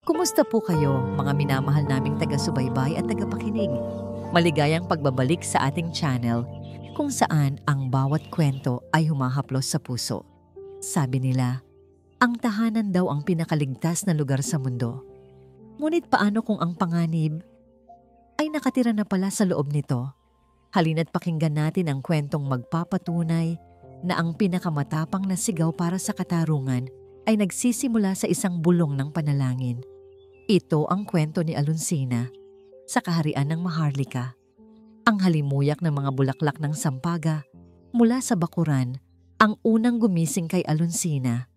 Kumusta po kayo, mga minamahal naming taga-subaybay at tagapakinig? Maligayang pagbabalik sa ating channel kung saan ang bawat kwento ay humahaplos sa puso. Sabi nila, ang tahanan daw ang pinakaligtas na lugar sa mundo. Ngunit paano kung ang panganib ay nakatira na pala sa loob nito? Halina't pakinggan natin ang kwentong magpapatunay na ang pinakamatapang na sigaw para sa katarungan ay nagsisimula sa isang bulong ng panalangin. Ito ang kwento ni Alonsina sa kaharian ng Maharlika. Ang halimuyak ng mga bulaklak ng sampaga mula sa bakuran ang unang gumising kay Alonsina.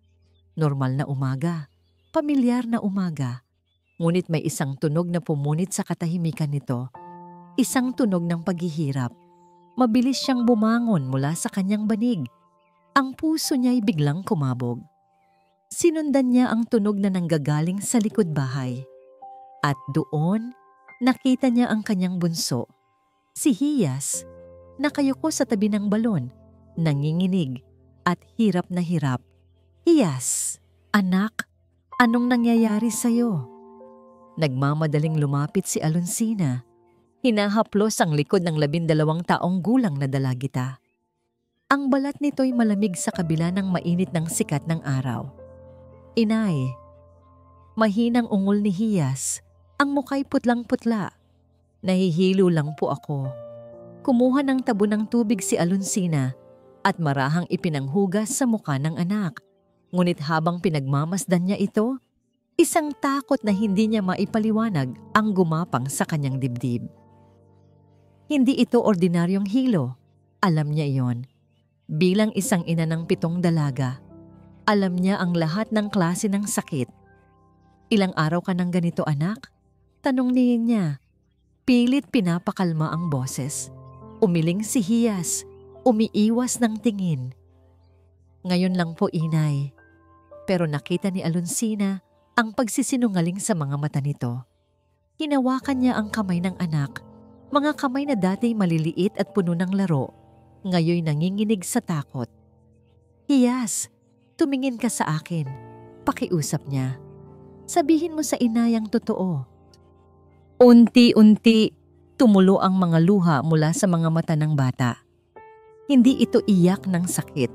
Normal na umaga, pamilyar na umaga. Ngunit may isang tunog na pumunit sa katahimikan nito. Isang tunog ng paghihirap. Mabilis siyang bumangon mula sa kanyang banig. Ang puso niya'y biglang kumabog. Sinundan niya ang tunog na nanggagaling sa likod bahay. At doon, nakita niya ang kanyang bunso, si Hiyas, nakayuko sa tabi ng balon, nanginginig at hirap na hirap. Hiyas, anak, anong nangyayari sa'yo? Nagmamadaling lumapit si Alonsina. Hinahaplos ang likod ng 12 taong gulang na dalagita. Ang balat nito'y malamig sa kabila ng mainit ng sikat ng araw. Inay, mahinang ungol ni Hiyas, ang muka'y putlang-putla. Nahihilo lang po ako. Kumuha ng tabo ng tubig si Alonsina at marahang ipinanghugas sa muka ng anak. Ngunit habang pinagmamasdan niya ito, isang takot na hindi niya maipaliwanag ang gumapang sa kanyang dibdib. Hindi ito ordinaryong hilo. Alam niya iyon. Bilang isang ina ng 7 dalaga, alam niya ang lahat ng klase ng sakit. Ilang araw ka ng ganito, anak? Tanong niya. Pilit pinapakalma ang boses. Umiling si Hiyas, umiiwas ng tingin. Ngayon lang po, inay. Pero nakita ni Alonsina ang pagsisinungaling sa mga mata nito. Hinawakan niya ang kamay ng anak, mga kamay na dati maliliit at puno ng laro, ngayon nanginginig sa takot. Hiyas, tumingin ka sa akin. Pakiusap niya. Sabihin mo sa inay ang totoo. Unti-unti, tumulo ang mga luha mula sa mga mata ng bata. Hindi ito iyak ng sakit.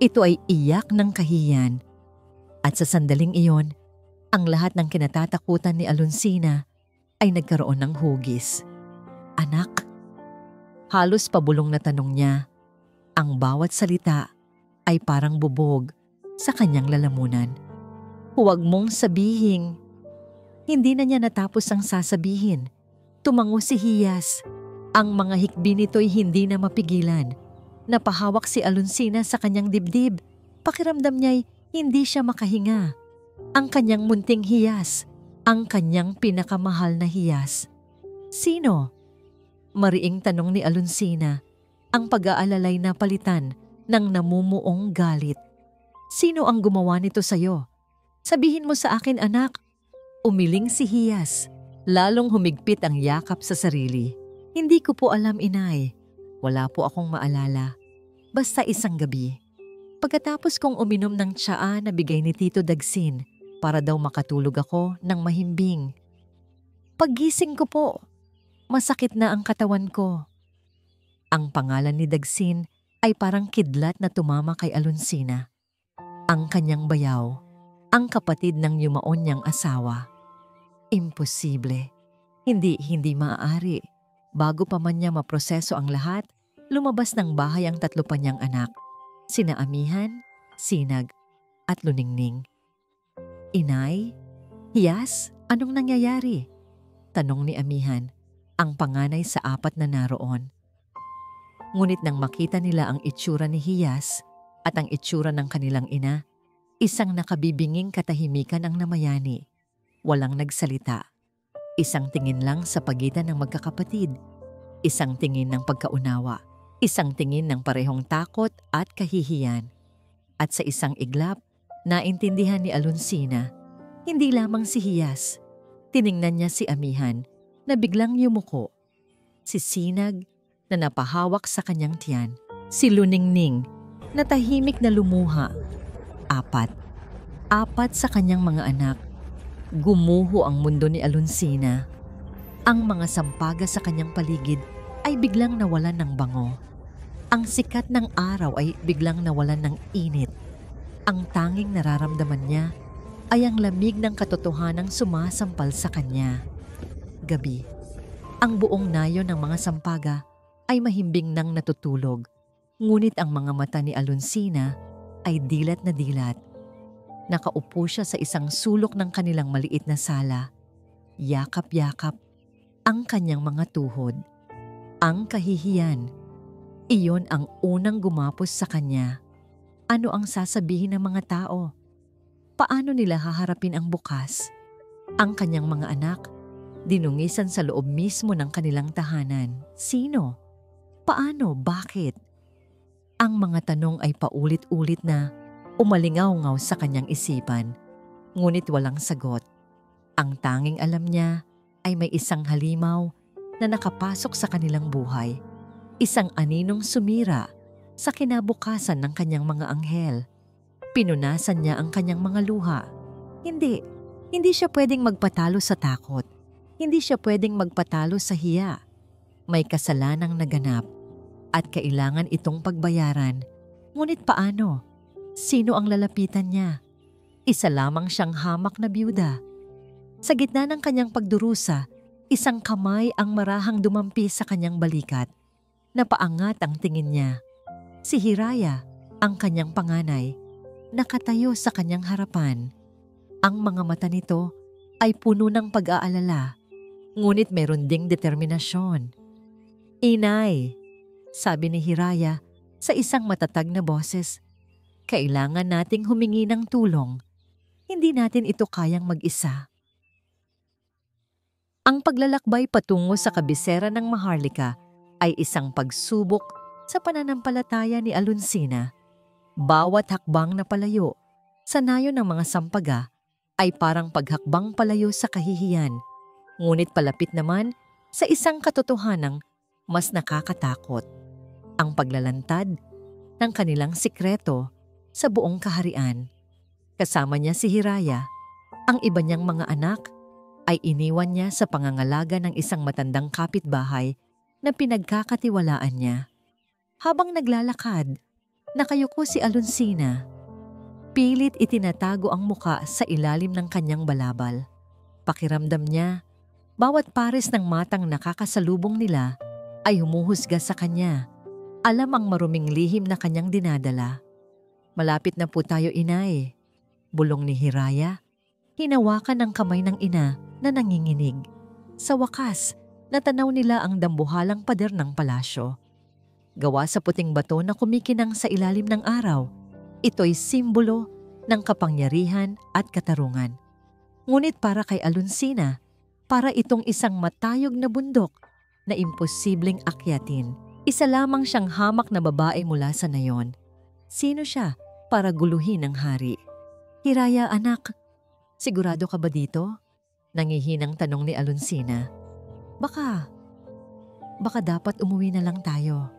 Ito ay iyak ng kahiyan. At sa sandaling iyon, ang lahat ng kinatatakutan ni Alonsina ay nagkaroon ng hugis. Anak? Halos pabulong na tanong niya. Ang bawat salita ay parang bubog sa kanyang lalamunan. Huwag mong sabihin. Hindi na niya natapos ang sasabihin. Tumango si Hiyas. Ang mga hikbi nito'y hindi na mapigilan. Napahawak si Alonsina sa kanyang dibdib. Pakiramdam niya'y hindi siya makahinga. Ang kanyang munting Hiyas. Ang kanyang pinakamahal na Hiyas. Sino? Mariing tanong ni Alonsina. Ang pag-aalalay na palitan ng namumuong galit. Sino ang gumawa nito sa'yo? Sabihin mo sa akin, anak. Umiling si Hiyas. Lalong humigpit ang yakap sa sarili. Hindi ko po alam, inay. Wala po akong maalala. Basta isang gabi. Pagkatapos kong uminom ng tsaa na bigay ni Tito Dagsin para daw makatulog ako ng mahimbing. Paggising ko po, masakit na ang katawan ko. Ang pangalan ni Dagsin ay parang kidlat na tumama kay Alonsina. Ang kanyang bayaw, ang kapatid ng yumaon niyang asawa. Imposible. Hindi maaari. Bago pa man niya maproseso ang lahat, lumabas ng bahay ang 3 pa niyang anak. Sina Amihan, Sinag, at Luningning. Inay, Hiyas, anong nangyayari? Tanong ni Amihan, ang panganay sa 4 na naroon. Ngunit nang makita nila ang itsura ni Hiyas at ang itsura ng kanilang ina, isang nakabibinging katahimikan ang namayani. Walang nagsalita. Isang tingin lang sa pagitan ng magkakapatid. Isang tingin ng pagkaunawa. Isang tingin ng parehong takot at kahihiyan. At sa isang iglap, naintindihan ni Alonsina, hindi lamang si Hiyas. Tiningnan niya si Amihan na biglang yumuko. Si Sinag na napahawak sa kanyang tiyan. Si Luningning na tahimik na lumuha. 4 sa kanyang mga anak. Gumuho ang mundo ni Alonsina. Ang mga sampaga sa kanyang paligid ay biglang nawalan ng bango. Ang sikat ng araw ay biglang nawalan ng init. Ang tanging nararamdaman niya ay ang lamig ng katotohanang sumasampal sa kanya. Gabi. Ang buong nayon ng mga sampaga ay mahimbing nang natutulog. Ngunit ang mga mata ni Alonsina ay dilat na dilat. Nakaupo siya sa isang sulok ng kanilang maliit na sala. Yakap-yakap ang kanyang mga tuhod. Ang kahihiyan. Iyon ang unang gumapos sa kanya. Ano ang sasabihin ng mga tao? Paano nila haharapin ang bukas? Ang kanyang mga anak, dinungisan sa loob mismo ng kanilang tahanan. Sino? Paano? Bakit? Ang mga tanong ay paulit-ulit na umalingaw-ngaw sa kanyang isipan, ngunit walang sagot. Ang tanging alam niya ay may isang halimaw na nakapasok sa kanilang buhay. Isang aninong sumira sa kinabukasan ng kanyang mga anghel. Pinunasan niya ang kanyang mga luha. Hindi siya pwedeng magpatalo sa takot. Hindi siya pwedeng magpatalo sa hiya. May kasalanang naganap at kailangan itong pagbayaran. Ngunit paano? Sino ang lalapitan niya? Isa lamang siyang hamak na biyuda. Sa gitna ng kanyang pagdurusa, isang kamay ang marahang dumampi sa kanyang balikat. Napaangat ang tingin niya. Si Hiraya, ang kanyang panganay, nakatayo sa kanyang harapan. Ang mga mata nito ay puno ng pag-aalala, ngunit meron ding determinasyon. "Inay," sabi ni Hiraya sa isang matatag na boses, "kailangan nating humingi ng tulong. Hindi natin ito kayang mag-isa." Ang paglalakbay patungo sa kabisera ng Maharlika ay isang pagsubok sa pananampalataya ni Alonsina. Bawat hakbang na palayo sa nayon ng mga sampaga ay parang paghakbang palayo sa kahihiyan, ngunit palapit naman sa isang katotohanang mas nakakatakot. Ang paglalantad ng kanilang sikreto sa buong kaharian. Kasama niya si Hiraya. Ang iba niyang mga anak ay iniwan niya sa pangangalaga ng isang matandang kapitbahay na pinagkakatiwalaan niya. Habang naglalakad, nakayuko si Alonsina. Pilit itinatago ang muka sa ilalim ng kanyang balabal. Pakiramdam niya, bawat pares ng matang nakakasalubong nila ay humuhusga sa kanya. Alam ang maruming lihim na kanyang dinadala. "Malapit na po tayo, inay," bulong ni Hiraya. Hinawakan ng kamay ng ina na nanginginig. Sa wakas, natanaw nila ang dambuhalang pader ng palasyo. Gawa sa puting bato na kumikinang sa ilalim ng araw, ito'y simbolo ng kapangyarihan at katarungan. Ngunit para kay Alonsina, para itong isang matayog na bundok na imposibleng akyatin. Isa lamang siyang hamak na babae mula sa nayon. Sino siya para guluhin ang hari? "Hiraya, anak, sigurado ka ba dito?" Nangihinang tanong ni Alonsina. Baka dapat umuwi na lang tayo."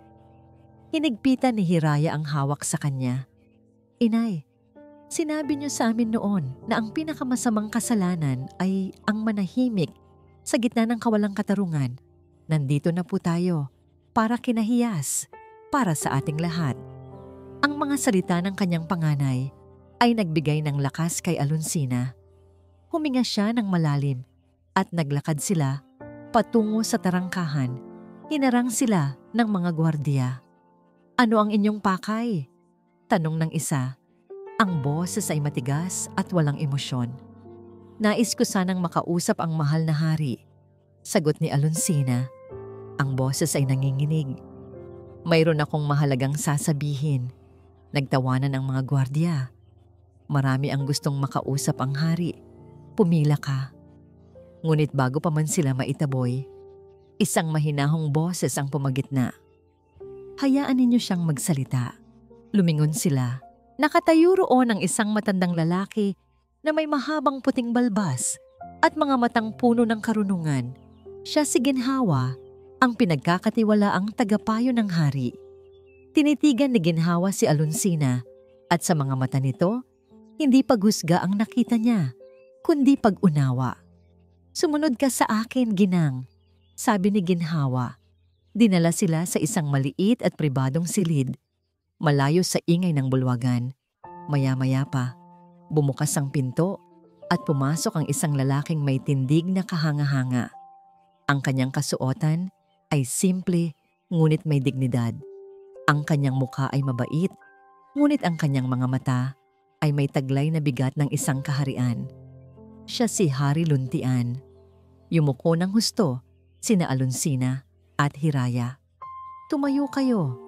Hinigpitan ni Hiraya ang hawak sa kanya. "Inay, sinabi niyo sa amin noon na ang pinakamasamang kasalanan ay ang manahimik sa gitna ng kawalang katarungan. Nandito na po tayo para kinahiyas, para sa ating lahat." Ang mga salita ng kanyang panganay ay nagbigay ng lakas kay Alonsina. Huminga siya ng malalim at naglakad sila patungo sa tarangkahan. Hinarang sila ng mga gwardiya. "Ano ang inyong pakay?" tanong ng isa. Ang boses ay matigas at walang emosyon. "Nais ko sanang makausap ang mahal na hari," sagot ni Alonsina. Ang boses ay nanginginig. "Mayroon akong mahalagang sasabihin." Nagtawanan ang mga gwardiya. "Marami ang gustong makausap ang hari. Pumila ka." Ngunit bago pa man sila maitaboy, isang mahinahong boses ang pumagitna. "Hayaan ninyo siyang magsalita." Lumingon sila. Nakatayo roon ang isang matandang lalaki na may mahabang puting balbas at mga matang puno ng karunungan. Siya si Ginhawa, ang pinagkakatiwalaang tagapayo ng hari. Tinitigan ni Ginhawa si Alonsina at sa mga mata nito, hindi paghusga ang nakita niya. kundi pag-unawa. Sumunod ka sa akin, Ginang, sabi ni Ginhawa. Dinala sila sa isang maliit at pribadong silid, malayo sa ingay ng bulwagan. Maya-maya pa, bumukas ang pinto at pumasok ang isang lalaking may tindig na kahanga-hanga. Ang kanyang kasuotan ay simple ngunit may dignidad. Ang kanyang mukha ay mabait, ngunit ang kanyang mga mata ay may taglay na bigat ng isang kaharian. Siya si Hari Luntian. Yumuko ng husto sina Alonsina at Hiraya. Tumayo kayo,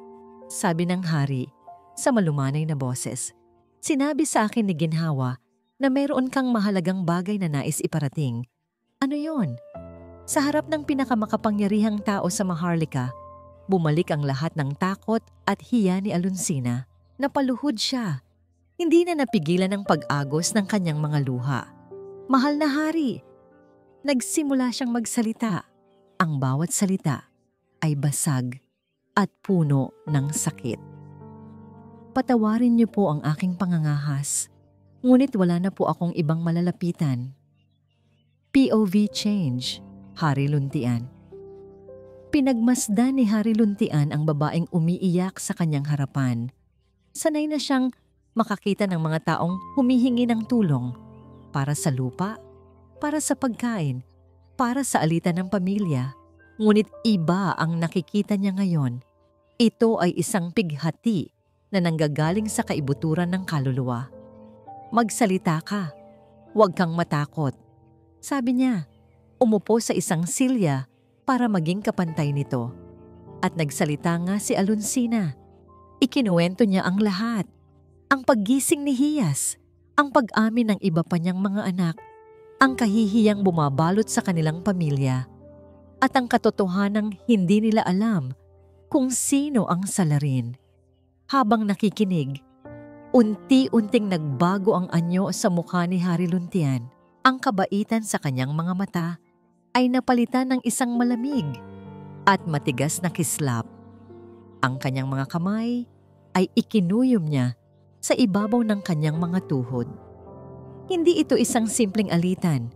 sabi ng hari sa malumanay na boses. Sinabi sa akin ni Ginhawa na meron kang mahalagang bagay na nais iparating. Ano yon? Sa harap ng pinakamakapangyarihang tao sa Maharlika, bumalik ang lahat ng takot at hiya ni Alonsina. Napaluhod siya. Hindi na napigilan ang pag-agos ng kanyang mga luha. Mahal na hari, nagsimula siyang magsalita. Ang bawat salita ay basag at puno ng sakit. Patawarin niyo po ang aking pangangahas, ngunit wala na po akong ibang malalapitan. POV change, Hari Luntian. Pinagmasdan ni Hari Luntian ang babaeng umiiyak sa kanyang harapan. Sanay na siyang makakita ng mga taong humihingi ng tulong para sa lupa, para sa pagkain, para sa alitan ng pamilya. Ngunit iba ang nakikita niya ngayon. Ito ay isang pighati na nanggagaling sa kaibuturan ng kaluluwa. Magsalita ka, huwag kang matakot. Sabi niya, umupo sa isang silya para maging kapantay nito. At nagsalita nga si Alonsina. Ikinuwento niya ang lahat. Ang paggising ni Hiyas, ang pag-amin ng iba pa niyang mga anak, ang kahihiyang bumabalot sa kanilang pamilya, at ang katotohanang hindi nila alam kung sino ang salarin. Habang nakikinig, unti-unting nagbago ang anyo sa mukha ni Hari Luntian. Ang kabaitan sa kanyang mga mata ay napalitan ng isang malamig at matigas na kislap. Ang kanyang mga kamay ay ikinuyom niya sa ibabaw ng kanyang mga tuhod. Hindi ito isang simpleng alitan.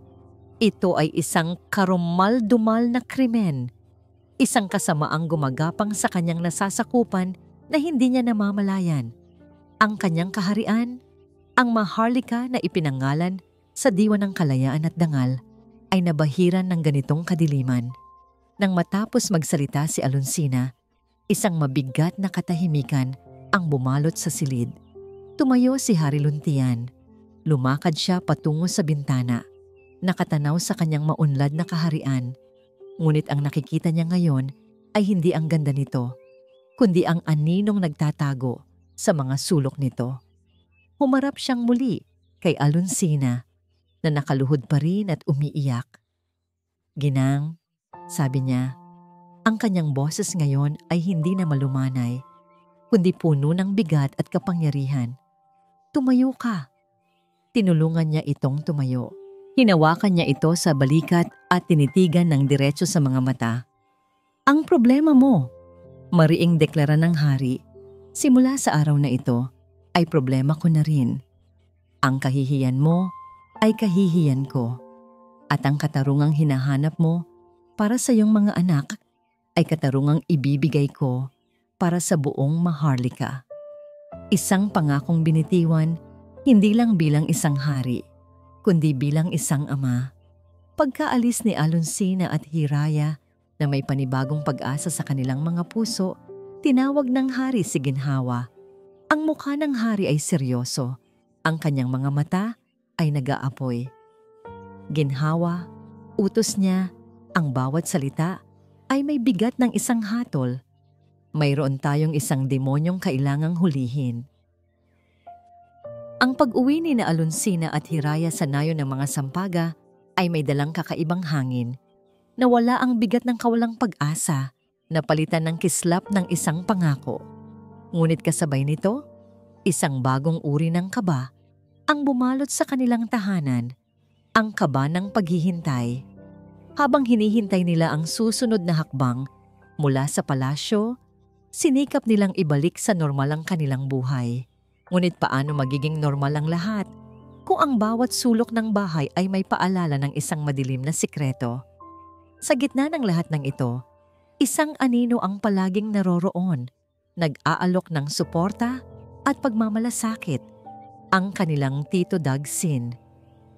Ito ay isang karumal-dumal na krimen. Isang kasamaang gumagapang sa kanyang nasasakupan na hindi niya namamalayan. Ang kanyang kaharian, ang Maharlika na ipinangalan sa diwa ng kalayaan at dangal, ay nabahiran ng ganitong kadiliman. Nang matapos magsalita si Alonsina, isang mabigat na katahimikan ang bumalot sa silid. Tumayo si Hari Luntian. Lumakad siya patungo sa bintana. Nakatanaw sa kanyang maunlad na kaharian. Ngunit ang nakikita niya ngayon ay hindi ang ganda nito, kundi ang aninong nagtatago sa mga sulok nito. Humarap siyang muli kay Alonsina na nakaluhod pa rin at umiiyak. Ginang, sabi niya, ang kanyang boses ngayon ay hindi na malumanay, kundi puno ng bigat at kapangyarihan. Tumayo ka. Tinulungan niya itong tumayo. Hinawakan niya ito sa balikat at tinitigan ng diretso sa mga mata. Ang problema mo, mariing deklara ng hari, simula sa araw na ito ay problema ko na rin. Ang kahihiyan mo ay kahihiyan ko. At ang katarungang hinahanap mo para sa iyong mga anak ay katarungang ibibigay ko para sa buong Maharlika. Isang pangakong binitiwan, hindi lang bilang isang hari, kundi bilang isang ama. Pagkaalis ni Alonsina at Hiraya na may panibagong pag-asa sa kanilang mga puso, tinawag ng hari si Ginhawa. Ang mukha ng hari ay seryoso. Ang kanyang mga mata ay nag-aapoy. Ginhawa, utos niya, ang bawat salita ay may bigat ng isang hatol. Mayroon tayong isang demonyong kailangang hulihin. Ang pag-uwi ni Alonsina at Hiraya sa nayo ng mga sampaga ay may dalang kakaibang hangin. Nawala ang bigat ng kawalang pag-asa, napalitan ng kislap ng isang pangako. Ngunit kasabay nito, isang bagong uri ng kaba ang bumalot sa kanilang tahanan, ang kaba ng paghihintay. Habang hinihintay nila ang susunod na hakbang mula sa palasyo, sinikap nilang ibalik sa normal ang kanilang buhay. Ngunit paano magiging normal ang lahat kung ang bawat sulok ng bahay ay may paalala ng isang madilim na sikreto. Sa gitna ng lahat ng ito, isang anino ang palaging naroroon, nag-aalok ng suporta at pagmamalasakit, ang kanilang Tito Dagsin,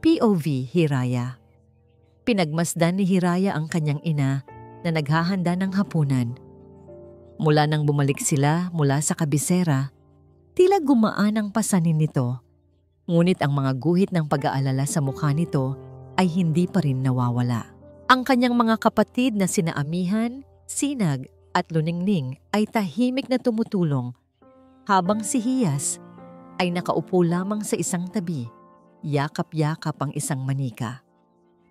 POV Hiraya. Pinagmasdan ni Hiraya ang kanyang ina na naghahanda ng hapunan. Mula nang bumalik sila mula sa kabisera, tila gumaan ang pasanin nito. Ngunit ang mga guhit ng pag-aalala sa mukha nito ay hindi pa rin nawawala. Ang kanyang mga kapatid na sina Amihan, Sinag at Luningning ay tahimik na tumutulong, habang si Hiyas ay nakaupo lamang sa isang tabi, yakap-yakap ang isang manika.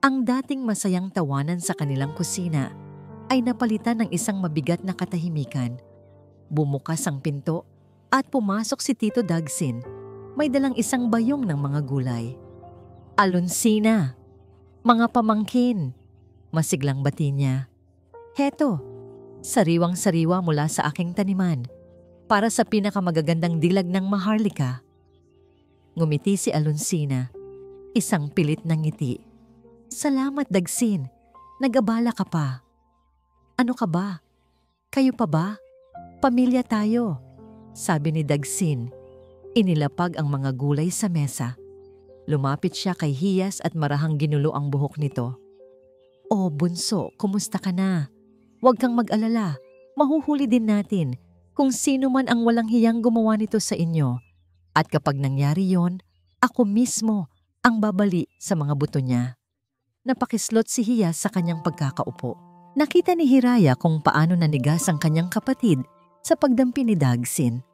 Ang dating masayang tawanan sa kanilang kusina ay napalitan ng isang mabigat na katahimikan. Bumukas ang pinto at pumasok si Tito Dagsin. May dalang isang bayong ng mga gulay. "Alonsina, mga pamangkin," masiglang bati niya. "Heto, sariwang-sariwa mula sa aking taniman para sa pinakamagagandang dilag ng Maharlika." Ngumiti si Alonsina, isang pilit na ngiti. "Salamat, Dagsin. Nag-abala ka pa." "Ano ka ba? Kayo pa ba? Pamilya tayo," sabi ni Dagsin. Inilapag ang mga gulay sa mesa. Lumapit siya kay Hiyas at marahang ginulo ang buhok nito. "Oh, bunso, kumusta ka na? Huwag kang mag-alala. Mahuhuli din natin kung sino man ang walang hiyang gumawa nito sa inyo. At kapag nangyari yon, ako mismo ang babali sa mga buto niya." Napakislot si Hiyas sa kanyang pagkakaupo. Nakita ni Hiraya kung paano nanigas ang kanyang kapatid sa pagdampi ni Dagsin.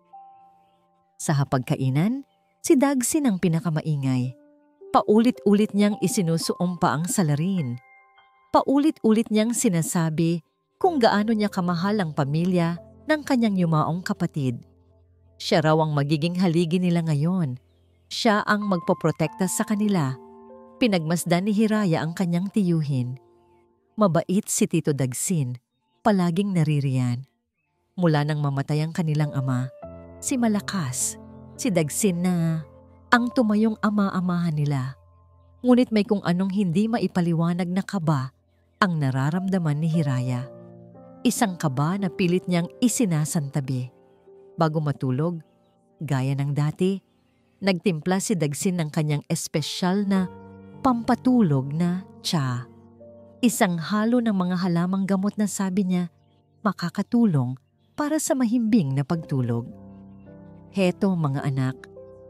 Sa hapagkainan, si Dagsin ang pinakamaingay. Paulit-ulit niyang isinusuong pa ang salarin. Paulit-ulit niyang sinasabi kung gaano niya kamahal ang pamilya ng kanyang yumaong kapatid. Siya raw ang magiging haligi nila ngayon. Siya ang magpoprotekta sa kanila. Pinagmasdan ni Hiraya ang kanyang tiyuhin. Mabait si Tito Dagsin, palaging naririyan. Mula nang mamatay ang kanilang ama, si Malakas, si Dagsin na ang tumayong ama-amahan nila. Ngunit may kung anong hindi maipaliwanag na kaba ang nararamdaman ni Hiraya. Isang kaba na pilit niyang isinasantabi. Bago matulog, gaya ng dati, nagtimpla si Dagsin ng kanyang espesyal na pampatulog na tsa. Isang halo ng mga halamang gamot na sabi niya makakatulong para sa mahimbing na pagtulog. "Heto mga anak,"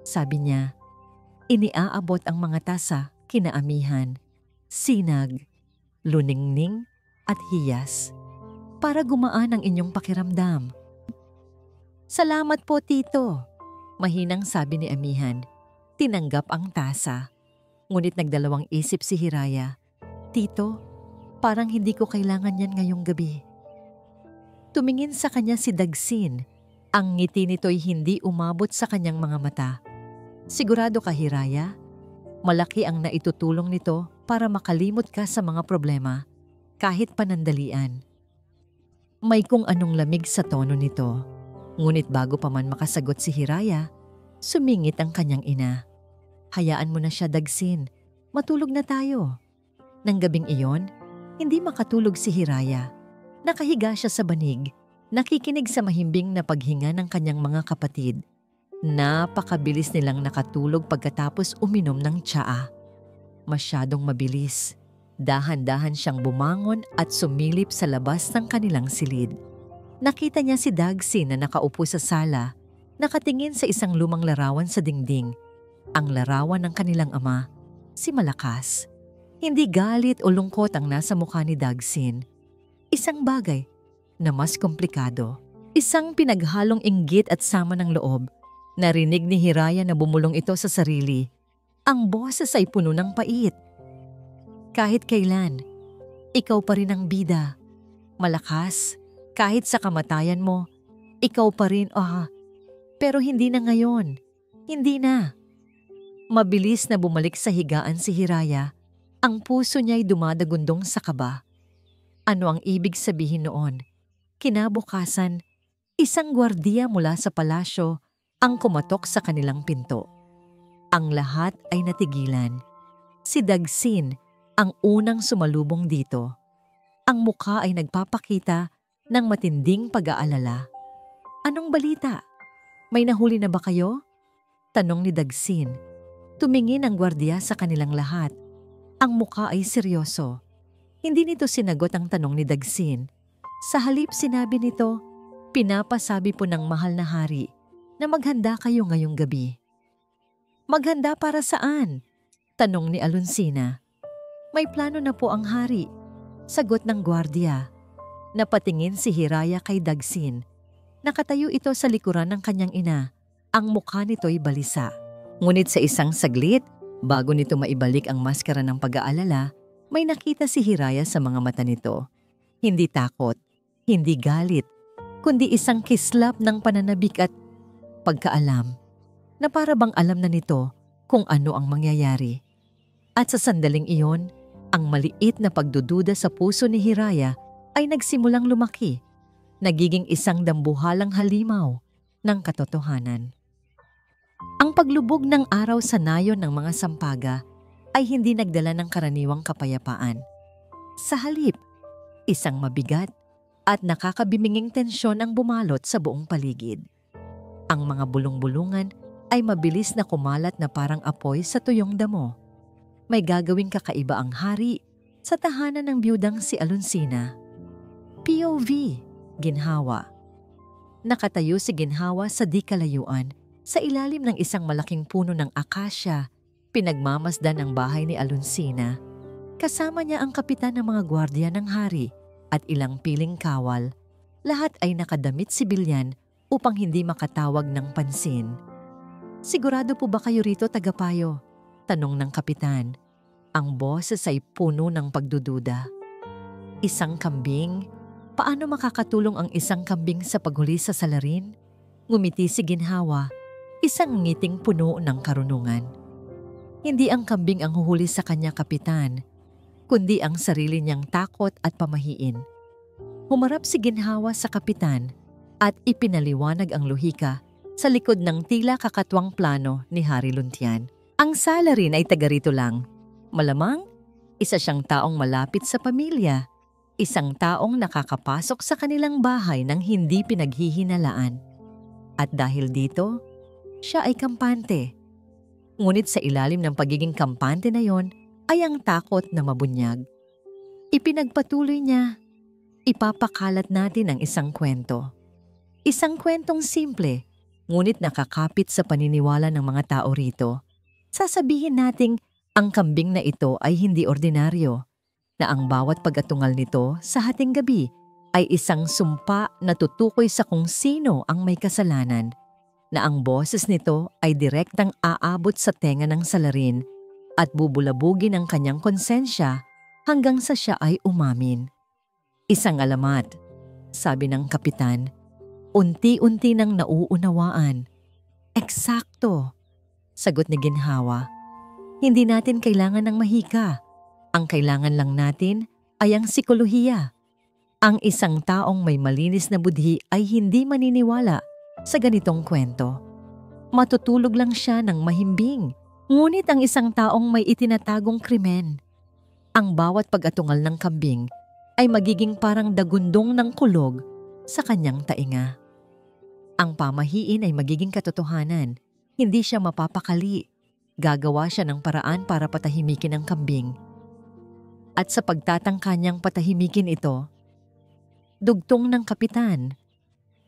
sabi niya. Iniaabot ang mga tasa kina Amihan, Sinag, Luningning at Hiyas para gumaan ang inyong pakiramdam. "Salamat po, Tito," mahinang sabi ni Amihan. Tinanggap ang tasa. Ngunit nagdalawang isip si Hiraya. "Tito, parang hindi ko kailangan yan ngayong gabi." Tumingin sa kanya si Dagsin. Ang ngiti nito'y hindi umabot sa kanyang mga mata. "Sigurado ka, Hiraya? Malaki ang naitutulong nito para makalimot ka sa mga problema, kahit panandalian." May kung anong lamig sa tono nito. Ngunit bago pa man makasagot si Hiraya, sumingit ang kanyang ina. "Hayaan mo na siya, Dagsin. Matulog na tayo." Nang gabing iyon, hindi makatulog si Hiraya. Nakahiga siya sa banig, nakikinig sa mahimbing na paghinga ng kanyang mga kapatid. Napakabilis nilang nakatulog pagkatapos uminom ng tsaa. Masyadong mabilis. Dahan-dahan siyang bumangon at sumilip sa labas ng kanilang silid. Nakita niya si Dagsin na nakaupo sa sala, nakatingin sa isang lumang larawan sa dingding. Ang larawan ng kanilang ama, si Malakas. Hindi galit o lungkot ang nasa mukha ni Dagsin. Isang bagay na mas komplikado. Isang pinaghalong inggit at sama ng loob. Narinig ni Hiraya na bumulong ito sa sarili. Ang boses ay puno ng pait. "Kahit kailan, ikaw pa rin ang bida. Malakas, kahit sa kamatayan mo, ikaw pa rin, pero hindi na ngayon. Hindi na." Mabilis na bumalik sa higaan si Hiraya. Ang puso niya'y dumadagundong sa kaba. Ano ang ibig sabihin noon? Kinabukasan, isang gwardiya mula sa palasyo ang kumatok sa kanilang pinto. Ang lahat ay natigilan. Si Dagsin ang unang sumalubong dito. Ang mukha ay nagpapakita ng matinding pag-aalala. "Anong balita? May nahuli na ba kayo?" tanong ni Dagsin. Tumingin ang gwardiya sa kanilang lahat. Ang mukha ay seryoso. Hindi nito sinagot ang tanong ni Dagsin. Sa halip sinabi nito, "Pinapasabi po ng mahal na hari na maghanda kayo ngayong gabi." "Maghanda para saan?" tanong ni Alonsina. "May plano na po ang hari," sagot ng gwardiya. Napatingin si Hiraya kay Dagsin. Nakatayo ito sa likuran ng kanyang ina. Ang mukha nito'y balisa. Ngunit sa isang saglit, bago nito maibalik ang maskara ng pag-aalala, may nakita si Hiraya sa mga mata nito. Hindi takot, hindi galit, kundi isang kislap ng pananabik at pagkaalam na para bang alam na nito kung ano ang mangyayari. At sa sandaling iyon, ang maliit na pagdududa sa puso ni Hiraya ay nagsimulang lumaki, nagiging isang dambuhalang halimaw ng katotohanan. Ang paglubog ng araw sa nayon ng mga sampaga ay hindi nagdala ng karaniwang kapayapaan. Sa halip, isang mabigat at nakakabiminging tensyon ang bumalot sa buong paligid. Ang mga bulong-bulungan ay mabilis na kumalat na parang apoy sa tuyong damo. May gagawing kakaiba ang hari sa tahanan ng biyudang si Alonsina. POV, ginhawa. Nakatayo si Ginhawa sa di kalayuan sa ilalim ng isang malaking puno ng akasya. Pinagmamasdan ang bahay ni Alonsina. Kasama niya ang kapitan ng mga gwardiya ng hari at ilang piling kawal. Lahat ay nakadamit sibilyan upang hindi makatawag ng pansin. "Sigurado po ba kayo rito, tagapayo?" tanong ng kapitan. Ang boses ay puno ng pagdududa. "Isang kambing? Paano makakatulong ang isang kambing sa paghuli sa salarin?" Ngumiti si Ginhawa, isang ngiting puno ng karunungan. Hindi ang kambing ang huhuli sa kanya, kapitan, kundi ang sarili niyang takot at pamahiin. Humarap si Ginhawa sa kapitan at ipinaliwanag ang lohika sa likod ng tila kakatwang plano ni Hari Luntian. Ang salarin ay taga rito lang. Malamang, isa siyang taong malapit sa pamilya. Isang taong nakakapasok sa kanilang bahay nang hindi pinaghihinalaan. At dahil dito, siya ay kampante. Ngunit sa ilalim ng pagiging kampante na yon ay ang takot na mabunyag. Ipinagpatuloy niya, "Ipapakalat natin ang isang kwento. Isang kwentong simple, ngunit nakakapit sa paniniwala ng mga tao rito. Sasabihin nating ang kambing na ito ay hindi ordinaryo, na ang bawat pag-atungal nito sa hating gabi ay isang sumpa na tutukoy sa kung sino ang may kasalanan, na ang boses nito ay direktang aabot sa tenga ng salarin at bubulabugin ang kanyang konsensya hanggang sa siya ay umamin." "Isang alamat," sabi ng kapitan. Unti-unti nang nauunawaan. "Eksakto," sagot ni Ginhawa. "Hindi natin kailangan ng mahika. Ang kailangan lang natin ay ang psikolohiya. Ang isang taong may malinis na budhi ay hindi maniniwala sa ganitong kwento. Matutulog lang siya ng mahimbing. Ngunit ang isang taong may itinatagong krimen, ang bawat pag-atungal ng kambing ay magiging parang dagundong ng kulog sa kanyang tainga. Ang pamahiin ay magiging katotohanan. Hindi siya mapapakali. Gagawa siya ng paraan para patahimikin ang kambing. At sa pagtatangka niyang patahimikin ito, dugtong ng kapitan,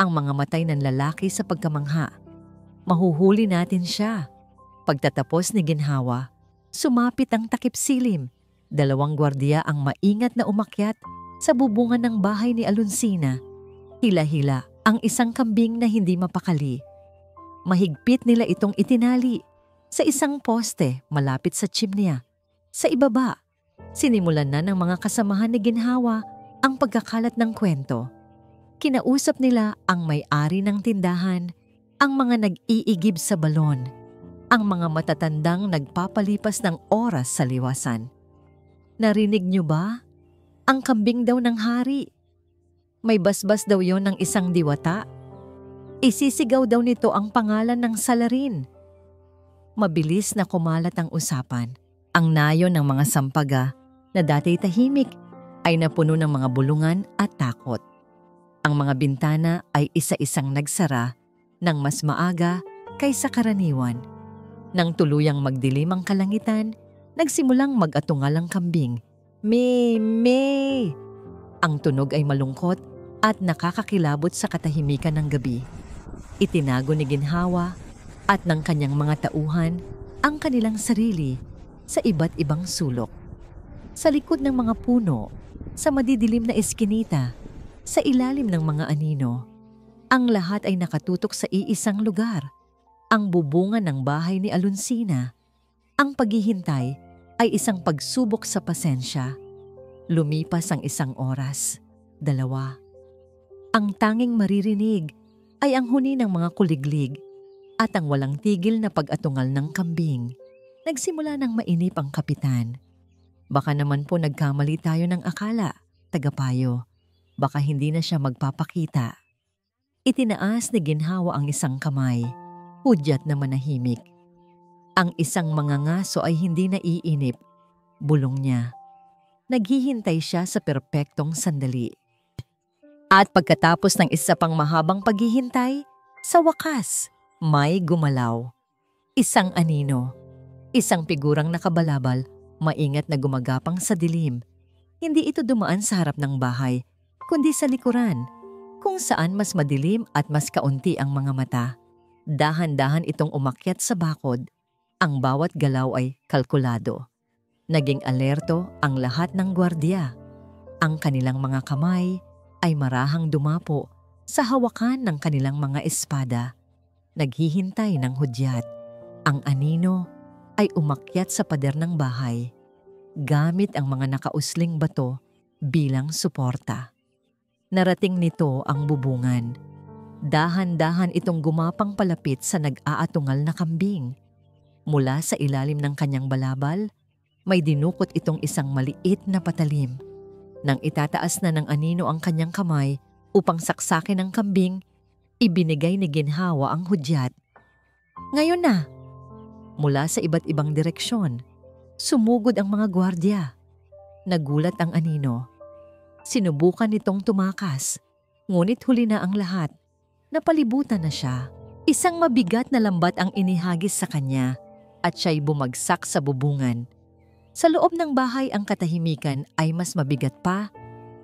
ang mga matay ng lalaki sa pagkamangha. Mahuhuli natin siya." Pagtatapos ni Ginhawa, sumapit ang takip silim. 2 gwardiya ang maingat na umakyat sa bubungan ng bahay ni Alonsina. Hila-hila ang isang kambing na hindi mapakali. Mahigpit nila itong itinali sa isang poste malapit sa chimney. Sa ibaba, sinimulan na ng mga kasamahan ni Ginhawa ang pagkakalat ng kwento. Kinausap nila ang may-ari ng tindahan, ang mga nag-iigib sa balon, ang mga matatandang nagpapalipas ng oras sa liwasan. "Narinig niyo ba? Ang kambing daw ng hari. May basbas daw yon ng isang diwata. Isisigaw daw nito ang pangalan ng salarin. Mabilis na kumalat ang usapan. Ang nayon ng mga sampaga na dati tahimik ay napuno ng mga bulungan at takot. Ang mga bintana ay isa-isang nagsara ng mas maaga kaysa karaniwan. Nang tuluyang magdilim ang kalangitan, nagsimulang mag-atungal ang kambing. Me! Me! Ang tunog ay malungkot at nakakakilabot sa katahimikan ng gabi. Itinago ni Ginhawa at ng kanyang mga tauhan ang kanilang sarili sa iba't ibang sulok. Sa likod ng mga puno, sa madidilim na eskinita, sa ilalim ng mga anino, ang lahat ay nakatutok sa iisang lugar, ang bubungan ng bahay ni Alonsina. Ang paghihintay ay isang pagsubok sa pasensya. Lumipas ang 1 oras, 2. Ang tanging maririnig ay ang huni ng mga kuliglig at ang walang tigil na pag-atungal ng kambing. Nagsimula ng mainip ang kapitan. Baka naman po nagkamali tayo ng akala, tagapayo. Baka hindi na siya magpapakita. Itinaas ni Ginhawa ang isang kamay, hudyat na manahimik. Ang isang mangangaso ay hindi naiinip, bulong niya. Naghihintay siya sa perpektong sandali. At pagkatapos ng isa pang mahabang paghihintay, sa wakas, may gumalaw. Isang anino, isang figurang nakabalabal, maingat na gumagapang sa dilim. Hindi ito dumaan sa harap ng bahay, kundi sa likuran, kung saan mas madilim at mas kaunti ang mga mata. Dahan-dahan itong umakyat sa bakod. Ang bawat galaw ay kalkulado. Naging alerto ang lahat ng gwardiya. Ang kanilang mga kamay ay marahang dumapo sa hawakan ng kanilang mga espada. Naghihintay ng hudyat. Ang anino ay umakyat sa pader ng bahay, gamit ang mga nakausling bato bilang suporta. Narating nito ang bubungan. Dahan-dahan itong gumapang palapit sa nag-aatungal na kambing. Mula sa ilalim ng kanyang balabal, may dinukot itong isang maliit na patalim. Nang itataas na ng anino ang kanyang kamay upang saksakin ang kambing, ibinigay ni Ginhawa ang hudyat. Ngayon na! Mula sa iba't ibang direksyon, sumugod ang mga gwardiya. Nagulat ang anino. Sinubukan nitong tumakas, ngunit huli na ang lahat. Napalibutan na siya. Isang mabigat na lambat ang inihagis sa kanya at siya'y bumagsak sa bubungan. Sa loob ng bahay ang katahimikan ay mas mabigat pa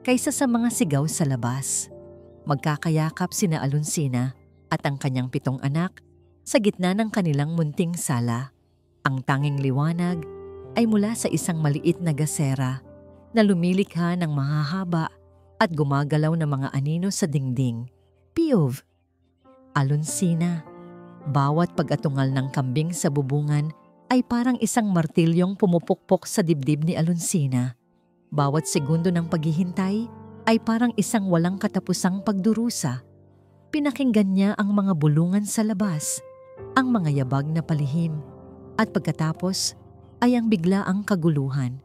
kaysa sa mga sigaw sa labas. Magkakayakap sina Alonsina at ang kanyang 7 anak sa gitna ng kanilang munting sala. Ang tanging liwanag ay mula sa isang maliit na gasera na lumilikha ng mahahaba at gumagalaw na mga anino sa dingding. Piyov! Alonsina. Bawat pag-atungal ng kambing sa bubungan ay parang isang martilyong pumupukpok sa dibdib ni Alonsina. Bawat segundo ng paghihintay ay parang isang walang katapusang pagdurusa. Pinakinggan niya ang mga bulungan sa labas, ang mga yabag na palihim, at pagkatapos ay ang biglaang kaguluhan.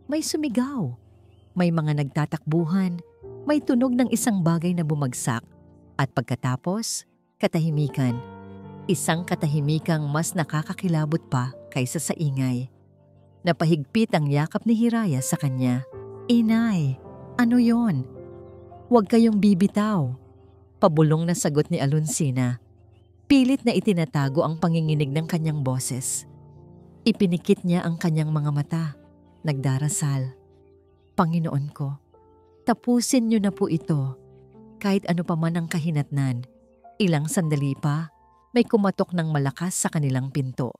May sumigaw, may mga nagtatakbuhan, may tunog ng isang bagay na bumagsak, at pagkatapos, katahimikan. Isang katahimikang mas nakakakilabot pa kaysa sa ingay. Napahigpit ang yakap ni Hiraya sa kanya. Inay, ano yon? Huwag kayong bibitaw. Pabulong na sagot ni Alonsina. Pilit na itinatago ang panginginig ng kanyang boses. Ipinikit niya ang kanyang mga mata. Nagdarasal. Panginoon ko, tapusin niyo na po ito. Kahit ano pa man ang kahinatnan, ilang sandali pa, may kumatok ng malakas sa kanilang pinto.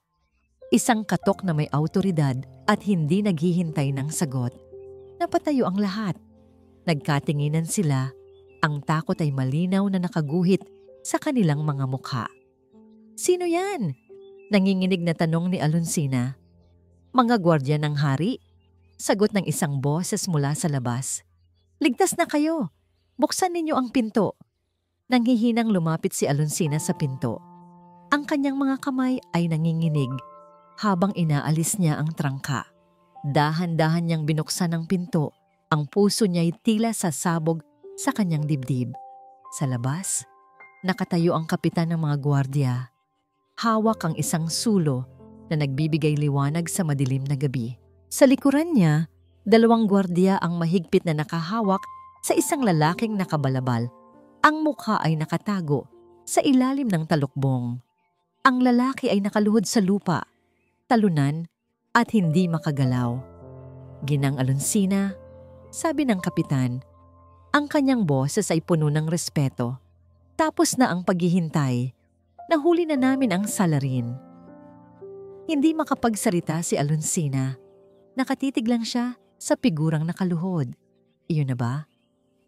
Isang katok na may awtoridad at hindi naghihintay ng sagot. Napatayo ang lahat. Nagkatinginan sila. Ang takot ay malinaw na nakaguhit sa kanilang mga mukha. Sino yan? Nanginginig na tanong ni Alonsina. Mga gwardya ng hari? Sagot ng isang boses mula sa labas. Ligtas na kayo. Buksan ninyo ang pinto. Nanghihinang lumapit si Alonsina sa pinto. Ang kanyang mga kamay ay nanginginig habang inaalis niya ang trangka. Dahan-dahan niyang binuksan ang pinto. Ang puso niya'y tila sasabog sa kanyang dibdib. Sa labas, nakatayo ang kapitan ng mga gwardya. Hawak ang isang sulo na nagbibigay liwanag sa madilim na gabi. Sa likuran niya, 2 gwardiya ang mahigpit na nakahawak sa isang lalaking nakabalabal. Ang mukha ay nakatago sa ilalim ng talukbong. Ang lalaki ay nakaluhod sa lupa, talunan at hindi makagalaw. "Ginang Alonsina," sabi ng kapitan. Ang kanyang boses ay puno ng respeto. Tapos na ang paghihintay. Nahuli na namin ang salarin. Hindi makapagsalita si Alonsina. Nakatitig lang siya sa figurang nakaluhod. Iyon na ba?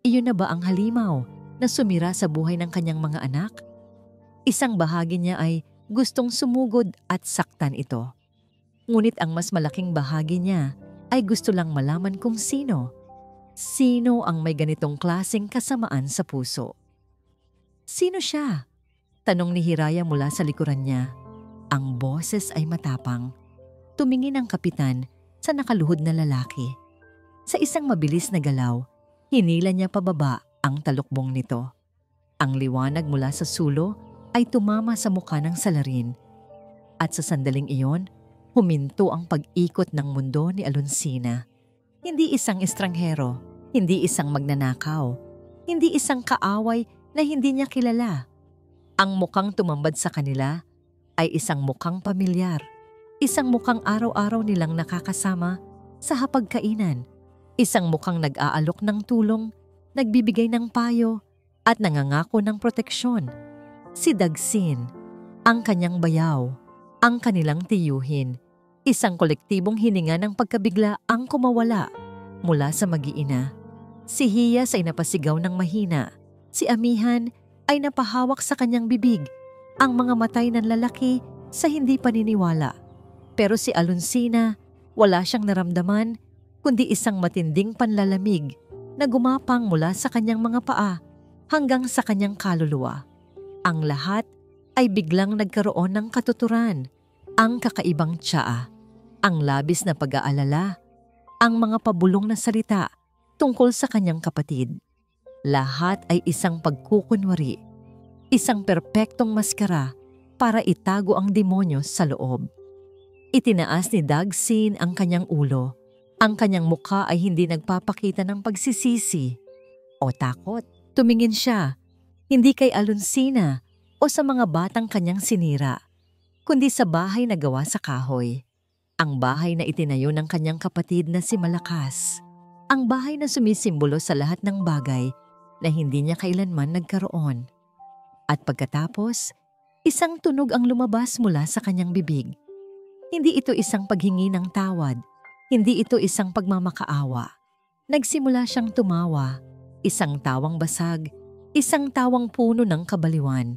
Iyon na ba ang halimaw na sumira sa buhay ng kanyang mga anak? Isang bahagi niya ay gustong sumugod at saktan ito. Ngunit ang mas malaking bahagi niya ay gusto lang malaman kung sino. Sino ang may ganitong klaseng kasamaan sa puso? Sino siya? Tanong ni Hiraya mula sa likuran niya. Ang boses ay matapang. Tumingin ang kapitan sa nakaluhod na lalaki. Sa isang mabilis na galaw, hinila niya pababa ang talukbong nito. Ang liwanag mula sa sulo ay tumama sa mukha ng salarin. At sa sandaling iyon, huminto ang pag-ikot ng mundo ni Alonsina. Hindi isang estranghero, hindi isang magnanakaw, hindi isang kaaway na hindi niya kilala. Ang mukhang tumambad sa kanila ay isang mukhang pamilyar, isang mukhang araw-araw nilang nakakasama sa hapagkainan, isang mukhang nag-aalok ng tulong, nagbibigay ng payo at nangangako ng proteksyon. Si Dagsin, ang kanyang bayaw, ang kanilang tiyuhin, isang kolektibong hininga ng pagkabigla ang kumawala mula sa mag-iina. Si Hiyas ay napasigaw ng mahina, si Amihan ay napahawak sa kanyang bibig, ang mga matay ng lalaki sa hindi paniniwala. Pero si Alonsina, wala siyang naramdaman kundi isang matinding panlalamig na gumapang mula sa kanyang mga paa hanggang sa kanyang kaluluwa. Ang lahat ay biglang nagkaroon ng katuturan, ang kakaibang tsaa, ang labis na pag-aalala, ang mga pabulong na salita tungkol sa kanyang kapatid. Lahat ay isang pagkukunwari, isang perpektong maskara para itago ang demonyo sa loob. Itinaas ni Dagsin ang kanyang ulo. Ang kanyang mukha ay hindi nagpapakita ng pagsisisi o takot. Tumingin siya, hindi kay Alonsina o sa mga batang kanyang sinira, kundi sa bahay na gawa sa kahoy. Ang bahay na itinayo ng kanyang kapatid na si Malakas. Ang bahay na sumisimbolo sa lahat ng bagay na hindi niya kailanman nagkaroon. At pagkatapos, isang tunog ang lumabas mula sa kanyang bibig. Hindi ito isang paghingi ng tawad. Hindi ito isang pagmamakaawa. Nagsimula siyang tumawa, isang tawang basag, isang tawang puno ng kabaliwan,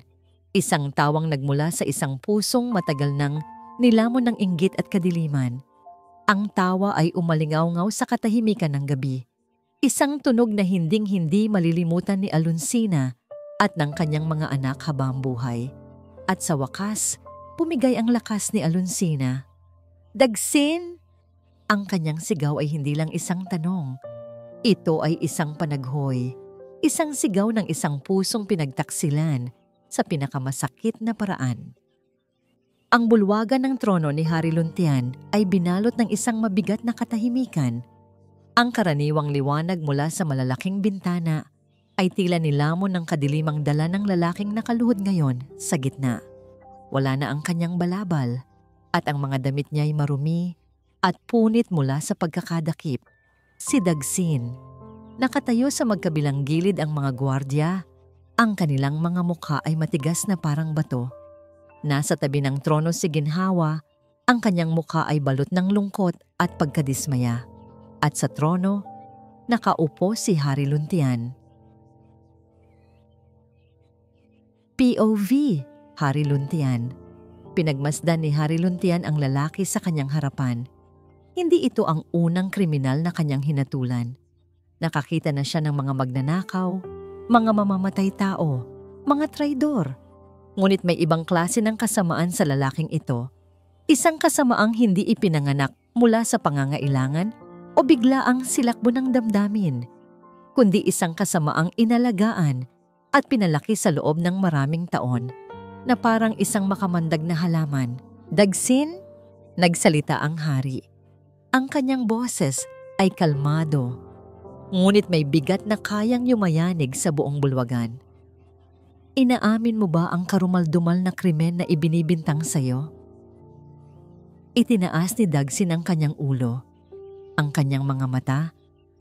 isang tawang nagmula sa isang pusong matagal nang nilamon ng inggit at kadiliman. Ang tawa ay umalingaw-ngaw sa katahimikan ng gabi. Isang tunog na hinding-hindi malilimutan ni Alonsina at ng kanyang mga anak habang buhay. At sa wakas, pumigay ang lakas ni Alonsina. "Dagsin!" Ang kanyang sigaw ay hindi lang isang tanong. Ito ay isang panaghoy, isang sigaw ng isang pusong pinagtaksilan sa pinakamasakit na paraan. Ang bulwagan ng trono ni Hari Luntian ay binalot ng isang mabigat na katahimikan. Ang karaniwang liwanag mula sa malalaking bintana ay tila nilamon ng kadilimang dala ng lalaking nakaluhod ngayon sa gitna. Wala na ang kanyang balabal at ang mga damit niya ay marumi at punit mula sa pagkakadakip. Si Dagsin. Nakatayo sa magkabilang gilid ang mga gwardya. Ang kanilang mga mukha ay matigas na parang bato. Nasa tabi ng trono si Ginhawa, ang kanyang mukha ay balot ng lungkot at pagkadismaya. At sa trono, nakaupo si Hari Luntian. POV, Hari Luntian. Pinagmasdan ni Hari Luntian ang lalaki sa kanyang harapan. Hindi ito ang unang kriminal na kanyang hinatulan. Nakakita na siya ng mga magnanakaw, mga mamamatay tao, mga traidor. Ngunit may ibang klase ng kasamaan sa lalaking ito. Isang kasamaang hindi ipinanganak mula sa pangangailangan o biglaang silakbo ng damdamin, kundi isang kasamaang inalagaan at pinalaki sa loob ng maraming taon na parang isang makamandag na halaman. "Dagsin?" Nagsalita ang hari. Ang kanyang boses ay kalmado, ngunit may bigat na kayang yumayanig sa buong bulwagan. Inaamin mo ba ang karumaldumal na krimen na ibinibintang sa'yo? Itinaas ni Dagsin ang kanyang ulo. Ang kanyang mga mata